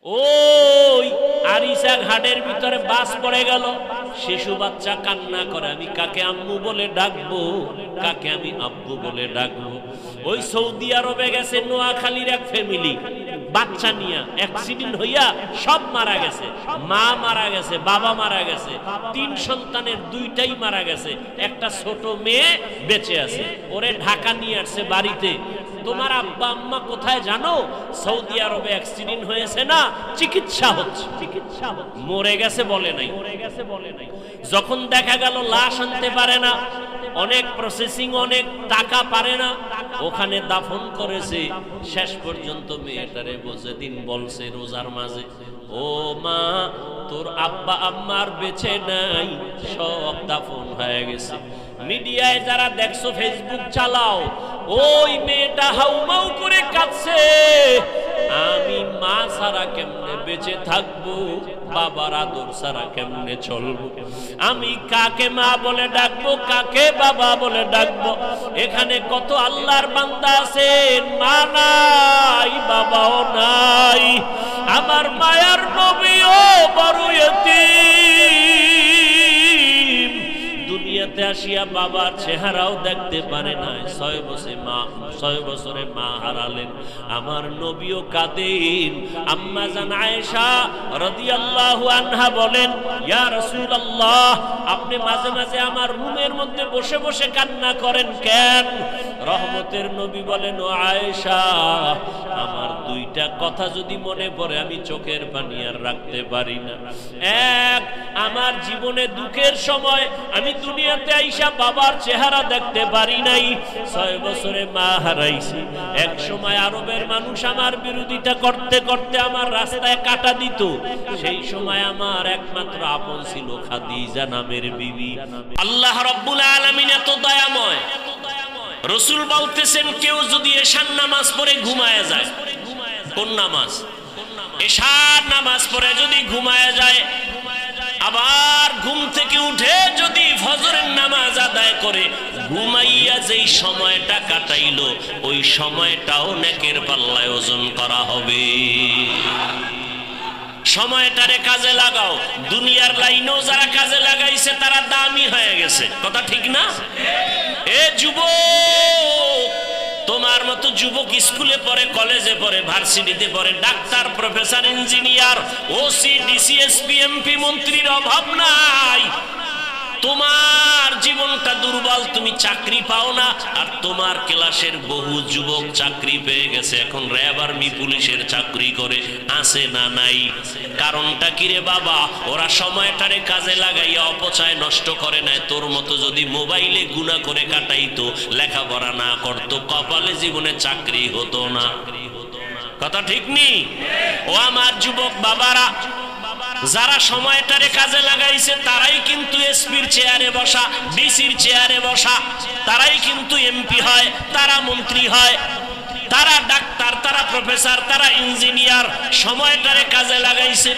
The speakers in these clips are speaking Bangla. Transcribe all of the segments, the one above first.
ওই আরিসা ঘাটের ভিতরে বাস পড়ে গেল, শিশু বাচ্চা কান্না করে, আমি কাকে আম্মু বলে ডাকবো, কাকে আমি আব্বু বলে ডাকবো। ওই সৌদি আরবে গেছে নোয়াখালীর এক ফ্যামিলি, বাচ্চা নিয়ে অ্যাক্সিডেন্ট হইয়া সব মারা গেছে, মা মারা গেছে, বাবা মারা গেছে, 3 সন্তানের 2টাই মারা গেছে, একটা ছোট মেয়ে বেঁচে আছে। ওরে ঢাকা নিয়ে আসছে বাড়িতে। তোমার আব্বা আম্মা কোথায় জানো? সৌদি আরবে অ্যাক্সিডেন্ট হয়েছে না, চিকিৎসা হচ্ছে। মরে গেছে বলে নাই। যখন দেখা গেল লাশ আনতে পারে না, অনেক প্রসেসিং, অনেক টাকা পারে না, ওখানে দাফন করেছে। শেষ পর্যন্ত মেয়েটারে বসে দিন বলছে রোজার মাঝে, ও মা তোর আব্বা আম্মার বেঁচে নাই, সব দাফন হয়ে গেছে। মিডিয়ায় যারা দেখছো, ফেসবুক চালাও, ওই মেয়েটা হাউমাউ করে কাঁদছে, আমি মা ছাড়া কেমনে বেঁচে থাকবো, বাবার আদর ছাড়া কেমনে চলবো, আমি কাকে মা বলে ডাকবো, কাকে বাবা বলে ডাকবো। এখানে কত আল্লাহর বান্দা আছেন, মা নাই বাবাও নাই, আমার মায়ার নবীও বড় ইতিম, দুনিয়াতে আসিয়া বাবার চেহারাও দেখতে পারে না। 6 বছরে মা হারালেন, আমার নবীও কাঁদেন। আম্মা জান আয়েশা রাদিয়াল্লাহু আনহা বলেন, ইয়া রাসূলুল্লাহ, আপনি মাঝে মাঝে আমার রুমের মধ্যে বসে বসে কান্না করেন কেন? রহমতের নবী বলেন, ও আয়েশা, আমার 2টা কথা যদি মনে পড়ে আমি চোখের পানি আর রাখতে পারি না। এক, আমার জীবনে দুঃখের সময় আমি দুনিয়াতে আইসা বাবার চেহারা দেখতে পারি নাই, 6 বছরে মা হারাইছি। এক সময় আরবের মানুষ আমার বিরোধিতা করতে করতে আমার রাস্তায় কাটা দিত, সেই সময় আমার একমাত্র আপন ছিল খাদিজা নামের বিবি। আল্লাহ রাব্বুল আলামিন এত দয়াময়, রাসূল বলতেছেন কেউ যদি এশার নামাজ পড়ে ঘুমায় যায়, কোন নামাজ? এশার নামাজ পড়ে যদি ঘুমায় যায়, আবার ঘুম থেকে উঠে যদি ফজরের নামাজ আদায় করে, ঘুমাইয়া যেই সময়টা কাটাইলো ওই সময়টাও নেকের পাল্লায় ওজন করা হবে। সময়টারে কাজে লাগাও। দুনিয়ার লাইনেও যারা কাজে লাগাইছে তারা দামি হয়ে গেছে, কথা ঠিক না? এ যুবক, তোমার মতো যুবক স্কুলে পড়ে, কলেজে পড়ে, ভার্সিটিতে পড়ে, doctor, professor, engineer, OC, DC, SP, MP, মন্ত্রীর অভাব নাই। তোমার জীবনটা দুর্বল, তুমি চাকরি পাও না, আর তোমার ক্লাসের বহু যুবক চাকরি পেয়ে গেছে, এখন র্যাব, আর্মি, পুলিশের চাকরি করে, আছে না নাই? কারণটা কি রে বাবা? ওরা সময়টারে কাজে লাগাইয়া অপচয় নষ্ট করে নাই। তোর মতো যদি মোবাইলে গুনাহ করে কাটাইতো, লেখাপড়া না করতো, কপালে জীবনে চাকরি হতো না, কথা ঠিক নেই? ও আমার যুবক বাবারা, যারা সময়টারে কাজে লাগাইছে তারাই কিন্তু এসপির চেয়ারে বসা, ডিসির চেয়ারে বসা, তারাই কিন্তু এমপি হয়, তারা মন্ত্রী হয়, তারা ডাক্তার, তারা প্রফেসর, তারা ইঞ্জিনিয়ার। সময়টারে কাজে লাগাইছে।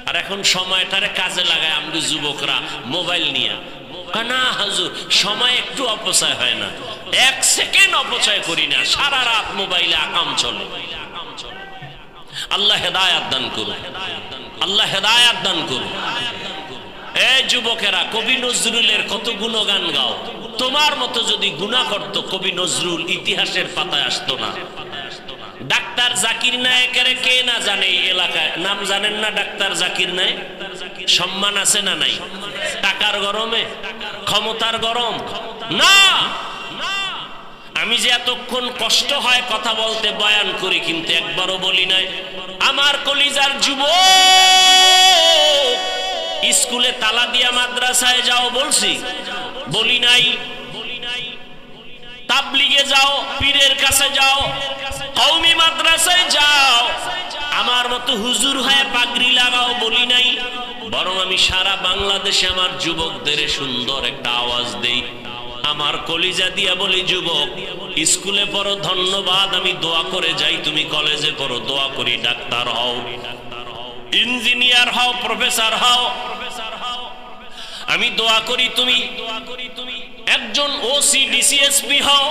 আর এখন সময়টারে কাজে লাগায় আমরা যুবকরা মোবাইল নিয়ে। না হুজুর, সময় একটু অপচয় হয় না, 1 সেকেন্ড অপচয় করি না, সারা রাত মোবাইলে আকাম চলে। আল্লাহ হেদায়েত দান করুন, আল্লাহ হেদায়েত দান করুন। এই যুবকেরা, কবি নজরুলের কত গুণগান গাও। তোমার মতো যদি গুনাহ করতো কবি নজরুল ইতিহাসের পাতায় আসতো না। ডাক্তার জাকির নায়েকের কে না জানে? এই এলাকায় নাম জানেন না? ডাক্তার জাকির নায়েক সম্মান আছে না নাই? টাকার গরমে, ক্ষমতার গরম না। আমি যে এতক্ষণ কষ্ট হয় কথা বলতে, বয়ান করি, কিন্তু একবারও বলি নাই আমার কলিজার যুবক, স্কুলে তালা দিয়া মাদ্রাসায় যাও বলছি? বলি নাই। তাবলিগে যাও, পীরের কাছে যাও, কওমি মাদ্রাসায় যাও, আমার মতো হুজুর হয়ে পাগড়ি লাগাও, বলি নাই? বরং আমি সারা বাংলাদেশে আমার যুবকদের সুন্দর একটা আওয়াজ দেই, আমার কলিজা দিয়া বলি, যুবক স্কুলে পড়ো, ধন্যবাদ, আমি দোয়া করে যাই, তুমি কলেজে পড়ো, দোয়া করি ডাক্তার হও, ইঞ্জিনিয়ার হও, প্রফেসর হও, আমি দোয়া করি তুমি একজন ওসি, ডিসি, এসপি হও।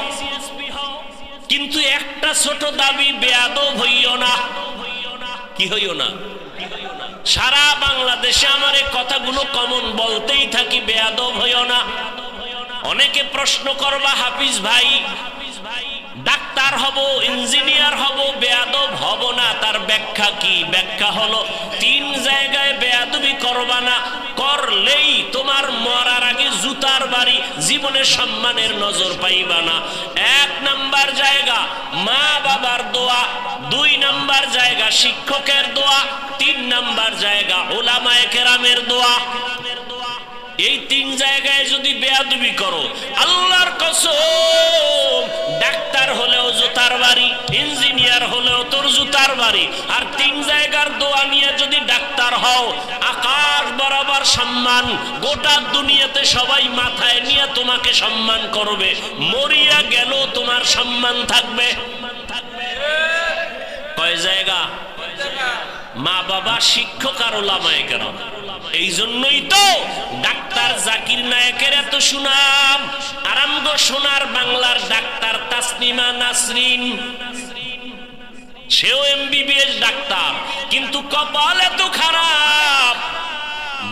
কিন্তু একটা ছোট দাবি, বেয়াদব হইও না। কি হইও না। সারা বাংলাদেশে আমার এই কথাগুলো কমন বলতেই থাকি, বেয়াদব হইও না। অনেকে প্রশ্ন করবা, হাফিজ ভাই ডাক্তার হব, ইঞ্জিনিয়ার হব, বেয়াদব হব না, তার ব্যাখ্যা কি? ব্যাখ্যা হলো 3 জায়গায় বেয়াদবি করবা না, করলেই তোমার মরার আগে জুতার বাড়ি, জীবনে সম্মানের নজর পাইবা না। 1 নাম্বার জায়গা মা বাবার দোয়া, 2 নাম্বার জায়গা শিক্ষকের দোয়া, 3 নাম্বার জায়গা উলামায়ে কেরামের দোয়া। এই 3 জায়গায় যদি বেয়াদবি করো, আল্লাহর কসম ডাক্তার হলেও জুতার বাড়ি, ইঞ্জিনিয়ার হলেও তোর জুতার বাড়ি। আর 3 জায়গার দোয়া নিয়ে যদি ডাক্তার হও, আকাশ বরাবর সম্মান, গোটা দুনিয়াতে সবাই মাথায় নিয়ে তোমাকে সম্মান করবে, মরিয়া গেল তোমার সম্মান থাকবে। কয় জায়গা? মা বাবা, শিক্ষক আর উলামায়ে কেরাম। এই জন্যই তো ডাক্তার জাকির নায়েকের এত সুনাম। আরামগ সোনার বাংলার ডাক্তার তাসনিমা নাসরিন, সেও এমবিবিএস ডাক্তার, কিন্তু কপাল এত খারাপ,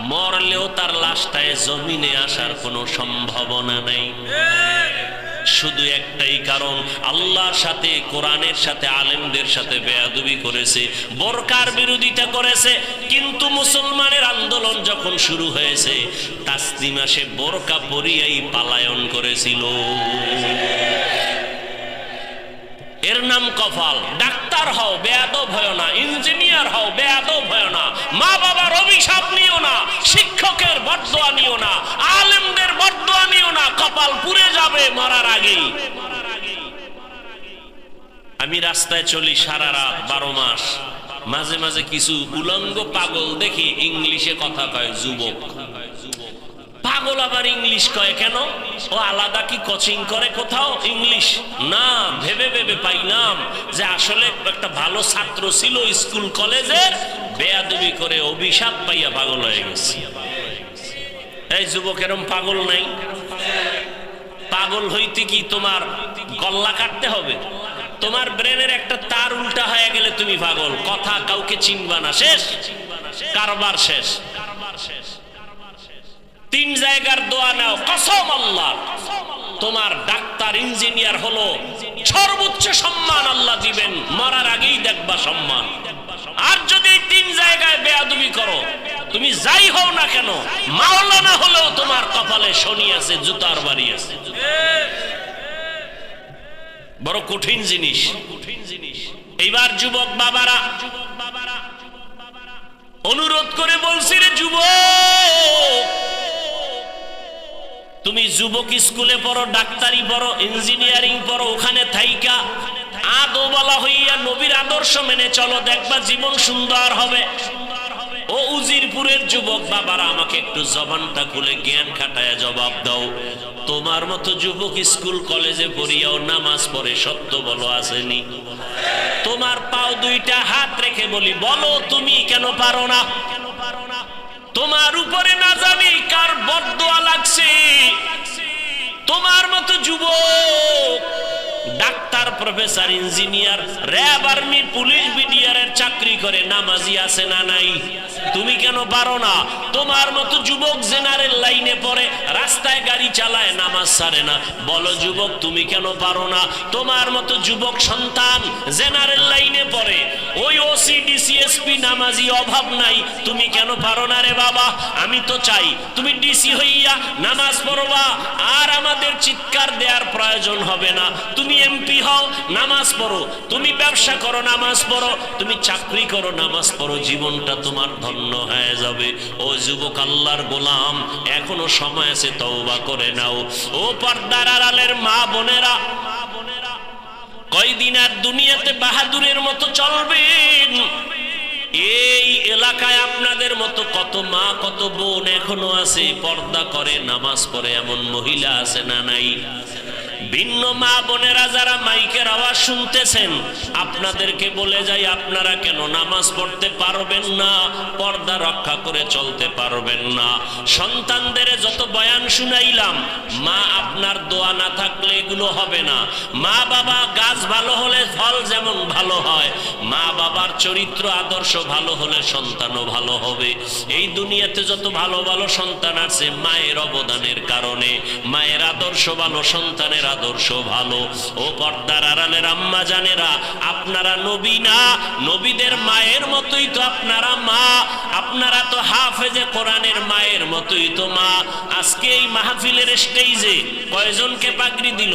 মরলেও তার লাশটায় জমিনে আসার কোনো সম্ভাবনা নেই। শুধু একটাই কারণ, আল্লাহর সাথে, কোরআনের সাথে, আলেমদের সাথে বেয়াদবি করেছে, বোরকার বিরোধিতা করেছে। কিন্তু মুসলমানের আন্দোলন যখন শুরু হয়েছে, তাসলিমা সে বোরকা পরিয়াই পালায়ন করেছিল। এর নাম কপাল। ডাক্তার হও, বেয়াদব হয় না, ইঞ্জিনিয়ার হও, বেয়াদব হয় না, মা বাবার অভিশাপ নিও না, শিক্ষকের বদদোয়া নিও না, আলেমদের বদদোয়া নিও না, কপাল পুড়ে যাবে মরার আগেই। আমি রাস্তায় চলি সারা রাত 12 মাস, মাঝে মাঝে কিছু উলঙ্গ পাগল দেখি ইংলিশে কথা কয়, যুবক। পাগল আবার ইংলিশ কয় কেন? ও আলাদা কি কোচিং করে কোথাও ইংলিশ? না, ভেবে ভেবে পাইলাম যে আসলে একটা ভালো ছাত্র ছিল স্কুল কলেজের, বেয়াদবি করে অভিশাপ পাইয়া পাগল হয়ে গেছে। এই যুবক, এরম পাগল নাই? পাগল হইতে কি তোমার গল্লা কাটতে হবে? তোমার ব্রেনের একটা তার উল্টা হয়ে গেলে তুমি পাগল, কথা কাউকে চিনবা না, শেষ, কারবার শেষ। 3 জায়গার দোয়া নাও, কসম আল্লাহ, তোমার ডাক্তার ইঞ্জিনিয়ার হলো সর্বোচ্চ সম্মান আল্লাহ দিবেন, মরার আগেই দেখবা সম্মান। আর যদি এই 3 জায়গায় বেয়াদবি করো, তুমি যাই হও না কেন, মাওলানা হলেও তোমার কপালে শনি আছে, জুতার বাড়ি আছে। বড় কঠিন জিনিস। এইবার যুবক বাবারা অনুরোধ করে বলছি, রে যুবক, তুমি যুবক স্কুলে পড়ো, ডাক্তারি পড়ো, ইঞ্জিনিয়ারিং পড়ো, ওখানে থাইকা আদওয়ালা হইয়া নবীর আদর্শ মেনে চলো, দেখবা জীবন সুন্দর হবে। ও উজিরপুরের যুবক বাবারা, আমাকে একটু জবানটা খুলে জ্ঞান খাটায় জবাব দাও। তোমার মতো যুবক স্কুল কলেজে পড়িয়াও নামাজ পড়ে, সত্য বলো আসেনি? তোমার পাও 2টা হাত রেখে বলি, বলো তুমি কেন পারো না? তোমার উপরে না জানি কার বদদোয়া লাগছে। তোমার মতো যুবক doctor, professor, engineer, RAB, army, police, বিডিআরের চাকরি করে, নামাজি আছে না নাই? তুমি কেন পারো না? তোমার মতো যুবক জেনারেল লাইনে পড়ে, রাস্তায় গাড়ি চালায়, নামাজ ছাড়ে না, বলো যুবক তুমি কেন পারো না? তোমার মতো যুবক সন্তান জেনারেল লাইনে পড়ে, ওই ওসি, ডিসিএসপি নামাজি, অভাব নাই, তুমি কেন পারো না? রে বাবা, আমি তো চাই তুমি ডিসি হইয়া নামাজ পড়বা, আর আমাদের চিৎকার দেওয়ার প্রয়োজন হবে না। তুমি এমপি হও, নামাজ পড়ো, তুমি ব্যবসা করো, নামাজ পড়ো, তুমি চাকরি করো, নামাজ পড়ো, জীবনটা তোমার ধন্য হয়ে যাবে। ও যুবক, আল্লাহর গোলাম, এখনো সময় আছে, তওবা করে নাও। ও পর্দার আড়ালের মা বোনেরা, কয়দিন আর দুনিয়াতে বাহাদুরের মতো চলবেন? এই এলাকায় আপনাদের মতো কত মা, কত বোন এখনো আছে, পর্দা করে, নামাজ পড়ে, এমন মহিলা আছে না নাই? ভিন্ন মা বোনেরা যারা মাইকের আওয়াজ শুনতেছেন, আপনাদেরকে বলে যাই, আপনারা কেন নামাজ পড়তে পারবেন না, পর্দা রক্ষা করে চলতে পারবেন না? সন্তানদের যত বয়ান শুনাইলাম, মা আপনার দোয়া না থাকলে এগুলো হবে না। মা বাবা গাছ ভালো হলে ফল যেমন ভালো হয়, মা বাবার চরিত্র আদর্শ ভালো হলে সন্তানও ভালো হবে। এই দুনিয়াতে যত ভালো ভালো সন্তান আছে মায়ের অবদানের কারণে। মায়ের আদর্শ ভালো, সন্তানের আদর্শ ভালো। ও পর্দার আড়ালের আম্মা জানেরা, আপনারা নবী না, নবীদের মায়ের মতোই তো আপনারা মা। আপনারা তো হাফেজে কোরআনের মায়ের মতোই তো মা। আজকে এই মাহফিলের স্টেজে কয়জনকে পাগড়ি দিল?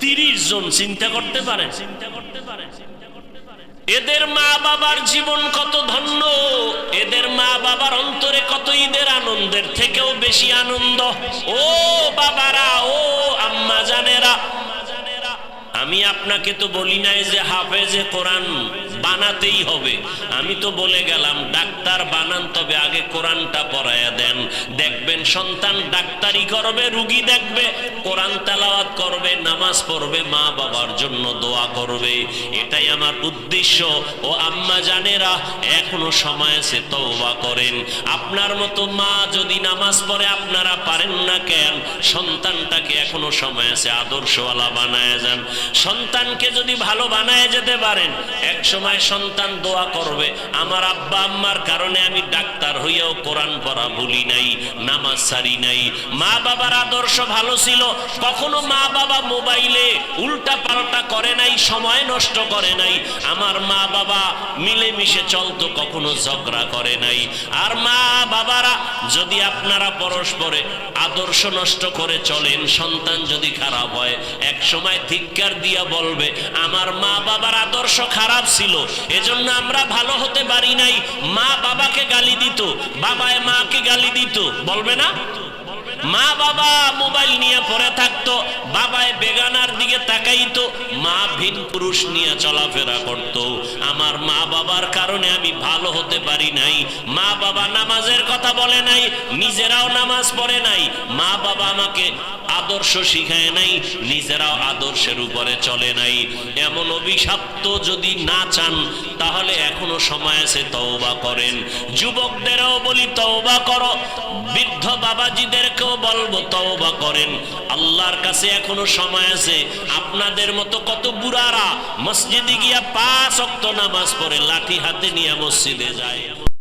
30 জন। চিন্তা করতে পারেন? এদের মা বাবার জীবন কত ধন্য, এদের মা বাবার অন্তরে কত ঈদের আনন্দের থেকেও বেশি আনন্দ। ও বাবারা, ও আম্মা জানেরা, আমি আপনাকে তো বলি নাই যে হাফেজে কোরআন বানাতেই হবে। আমি তো বলে গেলাম ডাক্তার বানান, তবে আগে কোরআনটা পড়ায়া দেন। দেখবেন সন্তান ডাক্তারি করবে, রুগী দেখবে, কোরআন তেলাওয়াত করবে, নামাজ পড়বে, মা বাবার জন্য দোয়া করবে। এটাই আমার উদ্দেশ্য। ও আম্মা জানেরা, এখনো সময় আছে, তওবা করেন। আপনার মতো মা যদি নামাজ পড়ে আপনারা পারেন না কেন? সন্তানটাকে এখনো সময় আছে, আদর্শওয়ালা বানায় যান। সন্তানকে যদি ভালো বানায় যেতে পারেন, এক সময় সন্তান দোয়া করবে, আমার আব্বা আম্মার কারণে আমি ডাক্তার হইয়াও কোরআন পড়া ভুলি নাই, নামাজ ছাড়ি নাই। মা বাবার আদর্শ ভালো ছিল, কখনো মা বাবা মোবাইলে উল্টা পাল্টা করে নাই, সময় নষ্ট করে নাই। আমার মা বাবা মিলেমিশে চলতো, কখনো ঝগড়া করে নাই। আর মা বাবারা যদি আপনারা পরস্পরে আদর্শ নষ্ট করে চলেন, সন্তান যদি খারাপ হয়, এক সময় ধিক্কার দিয়া বলবে আমার মা বাবার আদর্শ খারাপ ছিল, এজন্য আমরা ভালো হতে পারি নাই। মা বাবাকে গালি দিত, বাবায় মাকে গালি দিত, বলবে না? মা বাবা মোবাইল নিয়ে পড়ে থাকতো, বাবায় বেগানার দিকে তাকাইতো, মা ভিন পুরুষ নিয়ে চলাফেরা করত। আমার মা বাবার কারণে আমি ভালো হতে পারি নাই। মা বাবা নামাজের কথা বলে নাই, নিজেরাও নামাজ পড়ে নাই। মা বাবা আমাকে আদর্শ শিখায় নাই, নিজেরাও আদর্শের উপরে চলে নাই। এমন অভিশপ্ত যদি না চান, তাহলে এখনো সময় আছে, তওবা করেন। যুবকদেরও বলি তওবা করো, বৃদ্ধ বাবাজিদেরকেও বলবো তওবা করেন। আল্লাহর কাছে এখনো সময় আছে। আপনাদের মতো কত বুড়ারা মসজিদে গিয়া 5 ওয়াক্ত নামাজ পড়ে লাঠি হাতে নিয়ে মসজিদে যায়।